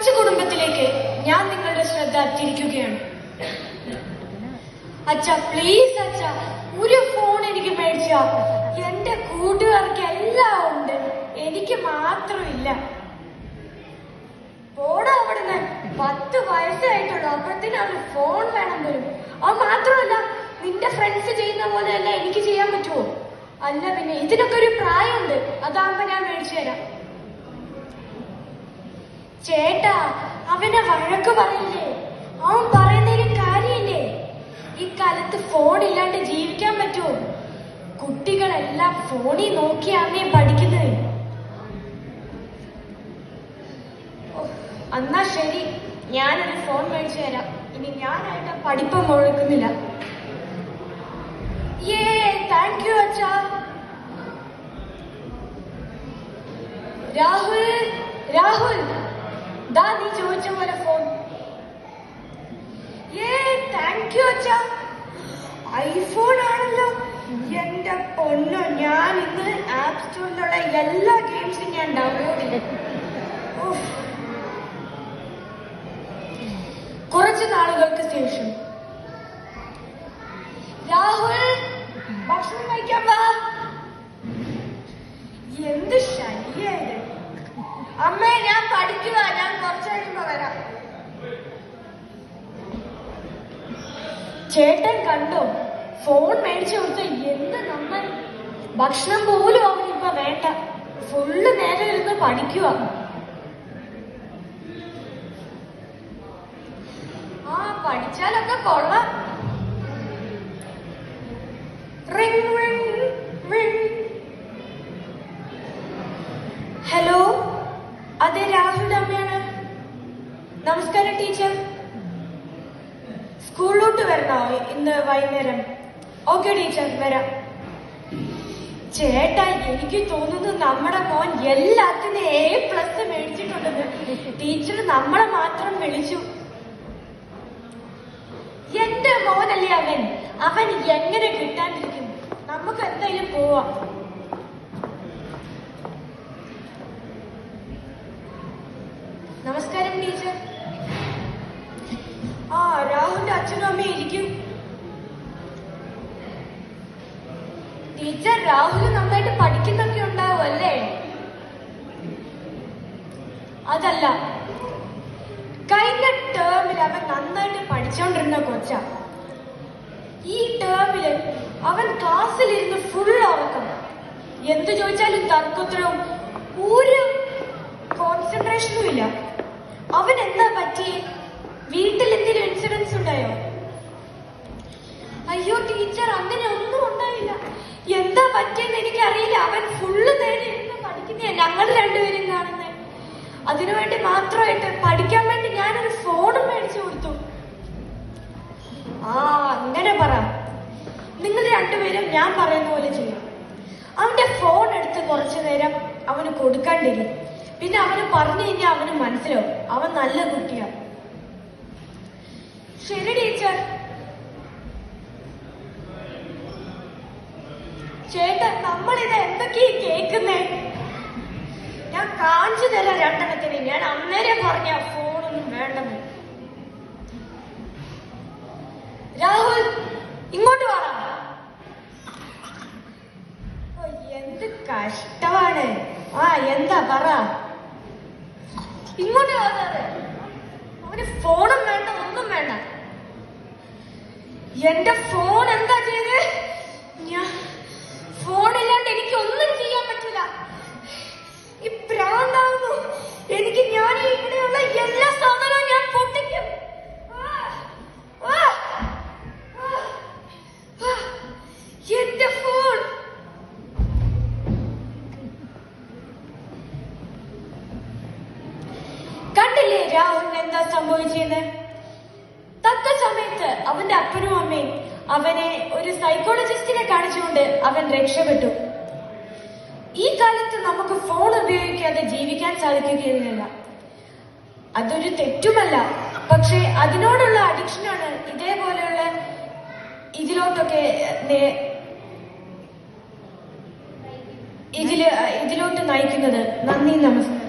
കൊച്ചു കുടുംബത്തിലേക്ക് ഞാൻ നിങ്ങളുടെ ശ്രദ്ധ തിരിക്കുകയാണ്. അച്ഛ, പ്ലീസ് അച്ഛ, ഒരു ഫോൺ എനിക്ക് മേടിച്ച. എന്റെ കൂട്ടുകാർക്ക് എല്ലാം ഉണ്ട്, എനിക്ക് മാത്രമില്ല. പോടാ അവിടുന്ന്. 10 വയസ്സായിട്ടുള്ളൂ, അപ്പഴത്തേന് അവർ ഫോൺ വേണം വരും. അത് മാത്രമല്ല, നിന്റെ ഫ്രണ്ട്സ് ചെയ്യുന്ന പോലെയല്ല എനിക്ക് ചെയ്യാൻ പറ്റുമോ? അല്ല പിന്നെ, ഇതിനൊക്കെ ഒരു പ്രായമുണ്ട്. അതാകുമ്പോ ഞാൻ മേടിച്ചു തരാം. ചേട്ടാ, അവനെ വഴക്ക് പറയില്ലേ? അവൻ പറയുന്നതിന് കാര്യമില്ലേ? ഈ കാലത്ത് ഫോൺ ഇല്ലാണ്ട് ജീവിക്കാൻ പറ്റുമോ? കുട്ടികളെല്ലാം ഫോണിൽ നോക്കിയാണ് പഠിക്കുന്നത്. എന്നാ ശരി, ഞാനൊരു ഫോൺ മേടിച്ചു തരാം. ഇനി ഞാനായിട്ട് പഠിപ്പ് മുഴക്കുന്നില്ല. താങ്ക് യു അച്ഛാ. രാഹുൽ, രാഹുൽ, ദാ നീ ചോദിച്ച പോലെ ഫോൺ. താങ്ക് യു അച്ഛാ. ഐഫോൺ ആണല്ലോ. എന്റെ പൊന്നോ, ഞാൻ ഇന്ന് ആപ്പ് സ്റ്റോറിലുള്ള എല്ലാ ഗെയിംസും ഞാൻ ഡൗൺലോഡ് ചെയ്തു. കുറച്ച് നാളുകൾക്ക് ശേഷം. രാഹുൽ, ഭക്ഷണം കഴിക്കാൻ വാ. എന്ത് ശല്യത്. അമ്മേ, ഞാൻ പഠിക്കുക, ഞാൻ കുറച്ച് കഴിയുമ്പോ വരാം. ചേട്ടൻ കണ്ടോ, ഫോൺ മേടിച്ചു കൊടുത്ത് എന്ത് നന്നായി. ഭക്ഷണം പോലും അവനിപ്പോ വേണ്ട, ഫുള്ള് നേരം ഇരുന്ന് പഠിക്കുക. പഠിച്ചാലൊക്കെ കൊള്ളാം. ഹലോ, അതെ, രാഹുലിന്റെ അമ്മയാണ്. നമസ്കാരം ടീച്ചർ. സ്കൂളിലോട്ട് വരണോ ഇന്ന് വൈകുന്നേരം? ഓക്കെ ടീച്ചർ, വരാം. ചേട്ടാ, എനിക്ക് തോന്നുന്നു നമ്മുടെ മോൻ എല്ലാത്തിനും A+ മേടിച്ചിട്ടുണ്ടെന്ന്. ടീച്ചർ നമ്മളെ മാത്രം വിളിച്ചു. എന്റെ മോനല്ലേ അവൻ. അവൻ എങ്ങനെ കിട്ടാണ്ടിരിക്കും? നമുക്ക് എന്തായാലും പോവാം. നമസ്കാരം ടീച്ചർ. രാഹുലിന്റെ അച്ഛനും അമ്മയും ഇരിക്കും. ടീച്ചർ, രാഹുൽ നന്നായിട്ട് പഠിക്കുന്നൊക്കെ ഉണ്ടാവും അല്ലേ? അതല്ല, കഴിഞ്ഞ ടേമിൽ അവൻ നന്നായിട്ട് പഠിച്ചോണ്ടിരുന്ന കൊച്ച. ഈ ടേമില് അവൻ ക്ലാസ്സിലിരുന്ന് ഫുൾ ഉറക്കം. എന്തു ചോദിച്ചാലും തർക്കത്തിലും ഒരു കോൺസെൻട്രേഷനും ഇല്ല. അവൻ എന്താ പറ്റിയേ? വീട്ടിൽ എന്തെങ്കിലും ഇൻസിഡൻസ് ഉണ്ടായോ? അയ്യോ ടീച്ചർ, അങ്ങനെ ഒന്നും ഉണ്ടായില്ല. എന്താ പറ്റിയെന്ന് എനിക്കറിയില്ല. അവൻ ഫുള്ള് നേരെ ഇരുന്ന് പഠിക്കുന്ന ഞങ്ങൾ രണ്ടുപേരും കാണുന്നത്. അതിനുവേണ്ടി മാത്രമായിട്ട് പഠിക്കാൻ വേണ്ടി ഞാനൊരു ഫോണും മേടിച്ചു കൊടുത്തു. അങ്ങനെ പറ. നിങ്ങൾ രണ്ടുപേരും ഞാൻ പറയുന്ന പോലെ ചെയ്യും. അവന്റെ ഫോൺ എടുത്ത് കുറച്ചു നേരം അവന് കൊടുക്കാണ്ടിരിക്കും. പിന്നെ അവന് പറഞ്ഞു കഴിഞ്ഞാൽ അവന് മനസ്സിലാവും അവൻ നല്ല കുട്ടിയാ. ശരി ടീച്ചർ. ചേട്ടാ, നമ്മളിത് എന്തൊക്കെയാ കേൾക്കുന്നേ? ഞാൻ കാണിച്ചു തരാം രണ്ടെണ്ണത്തിന്. ഞാൻ അന്നേരം പറഞ്ഞ ഫോണൊന്നും വേണ്ടെന്ന്. രാഹുൽ, ഇങ്ങോട്ട് വാ. എന്ത് കഷ്ടമാണ്. എന്താ പറ. ഇങ്ങോട്ട് വന്നത്. അവന് ഫോണും വേണ്ട, ഒന്നും വേണ്ട. എന്റെ ഫോൺ എന്താ ചെയ്ത്? ഞാൻ ഫോണില്ലാണ്ട് എനിക്ക് ഒന്നും ചെയ്യാൻ പറ്റില്ല. ഈ പ്രാന്താവുന്നു എനിക്ക്. ഞാൻ ഇവിടെയുള്ള എല്ലാ സാധനവും ഞാൻ പൊട്ടിക്കും. എന്റെ ഫോൺ. കണ്ടില്ലേ രാഹുലിന് എന്താ സംഭവിച്ചത്? തക്ക സമയത്ത് അവന്റെ അപ്പനും അമ്മയും അവനെ ഒരു സൈക്കോളജിസ്റ്റിനെ കാണിച്ചുകൊണ്ട് അവൻ രക്ഷപ്പെട്ടു. ഈ കാലത്ത് നമുക്ക് ഫോൺ ഉപയോഗിക്കാതെ ജീവിക്കാൻ സാധിക്കുകയില്ല. അതൊരു തെറ്റുമല്ല, പക്ഷെ അതിനോടുള്ള അഡിക്ഷനാണ് ഇതേപോലെയുള്ള ഇതിലോട്ട് നയിക്കുന്നത്. നന്ദി, നമസ്കാരം.